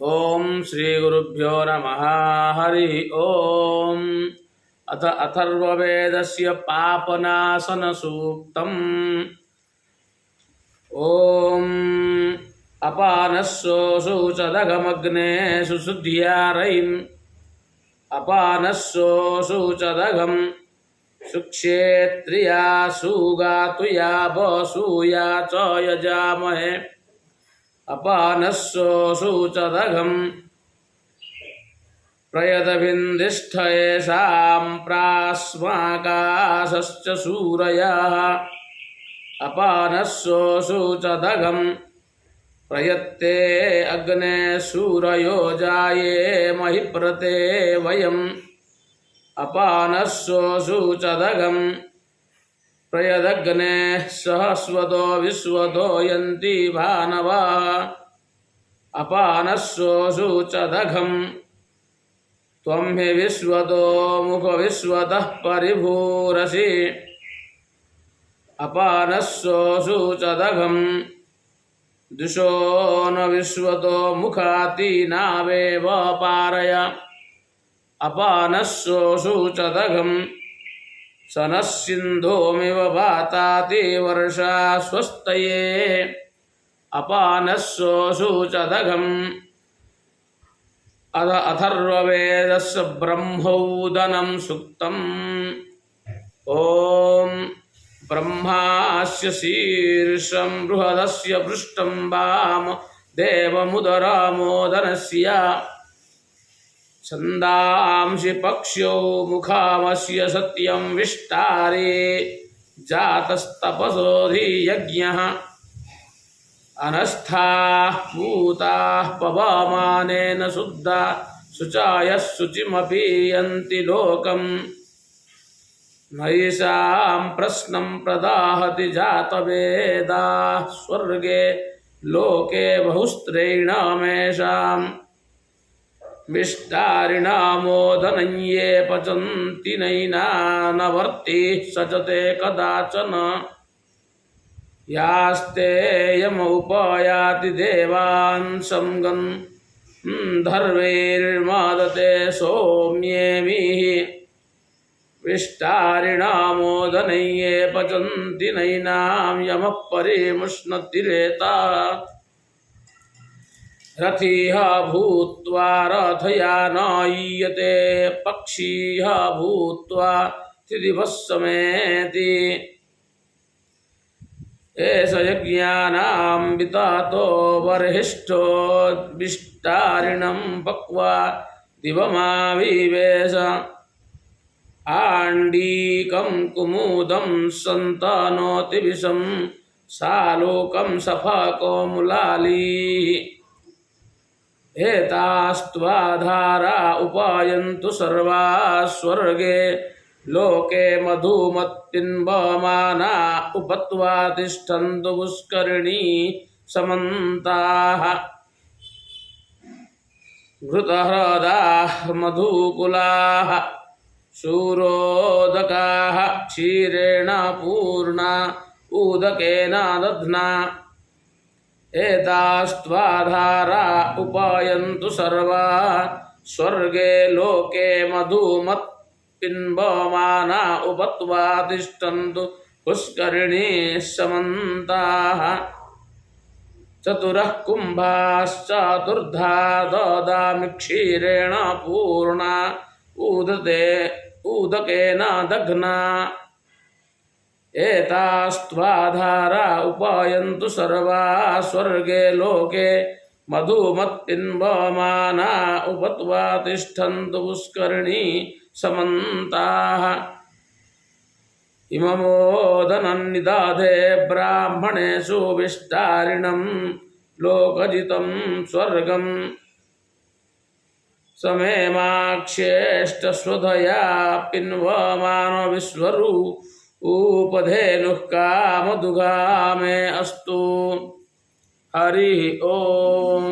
ओम श्री गुरुभ्यो नमः। हरि ओम। अथ अथर्ववेदस्य पापनाशन सूक्तम्। ओम अपानस्सो शुचदघमग्ने सुशुद्ध्यारयिम् अपानस्सो शुचदघम् सुक्षेत्रिया सुगातुया बसूया च यजामहे अपानस्सो शुचदघम् प्रयतभिन्दिष्ठ येषां प्रास्माकाशश्च सूरयः अपानस्सो शुचदघम् प्रयत्ते अग्ने सूरयो जाये महिप्रते वयम् अपानस्सो शुचदघम् प्रयदग्ने सहस्वतो विश्वतो यन्ति भानवः अपानस्सो शुचदघम् त्वं हि विश्वतो मुखविश्वतः परिभूरसि अपानस्सो शुचदघम् दुशो न विश्वतो मुखातीनावेव पारय अपानस्सो शुचदघम् स नः सिन्धूमिव वाताति वर्षा स्वस्तये अपानस्सो शुचदघम् अथ अथर्ववेदस्य ब्रह्मोदनं सूक्तम्। ॐ ब्रह्मास्य शीर्षं बृहदस्य पृष्ठं वाम देवमुदरमोदनस्य छन्दांसि पक्ष्यो मुखामस्य सत्यं विष्टारे जातस्तपसोऽधियज्ञः अनस्थाः पूताः पवमानेन शुद्धा शुचायः शुचिमपि यन्ति लोकम् नैषां प्रश्नं प्रदाहति जातवेदाः स्वर्गे लोके बहुस्त्रीणामेषाम् विष्टारिणामोदनं ये पचन्ति नैनानवर्ति सचते कदाचन यास्ते यमोपयाति देवान् संगन् धर्मैर्मादते सौम्येमिः विष्टारिणामोदनं ये पचन्ति नैनां यमः परिमुष्णतिरेता रथिः भूत्वा रथयानायीयते पक्षीः भूत्वा त्रिदिवसमेति एष यज्ञानां वितातो बर्हिष्ठो विष्टारिणं पक्वा दिवमाविवेश आण्डीकं कुमुदं सन्तनोति विषं सालोकं सफको मुलाली एतास्त्वाधारा उपायन्तु सर्वा स्वर्गे लोके मधुमत्पिन्वमाना उपत्वा तिष्ठन्तु पुष्करिणी समन्ताः घृतहृदाः मधुकुलाः शूरोदकाः क्षीरेण पूर्णा उदकेन दध्ना एतास्त्वाधारा उपायन्तु सर्वा स्वर्गे लोके मधुमत्पिन्वमाना उपत्वा तिष्ठन्तु पुष्करिणीः समन्ताः चतुरः कुम्भाश्चतुर्धा ददामि क्षीरेण पूर्णा उदकेन दघ्ना एतास्त्वाधारा उपायन्तु सर्वा स्वर्गे लोके मधुमत्पिन्वमाना उपत्वा तिष्ठन्तु पुष्करिणी समन्ताः इममोदनं निदाधे ब्राह्मणेषु विष्टारिणं लोकजितं स्वर्गम् समेमाक्ष्येष्टस्वधया पिन्वमानो विश्वरू उपधेनुः कामदुघा मे अस्तु। हरि ओम।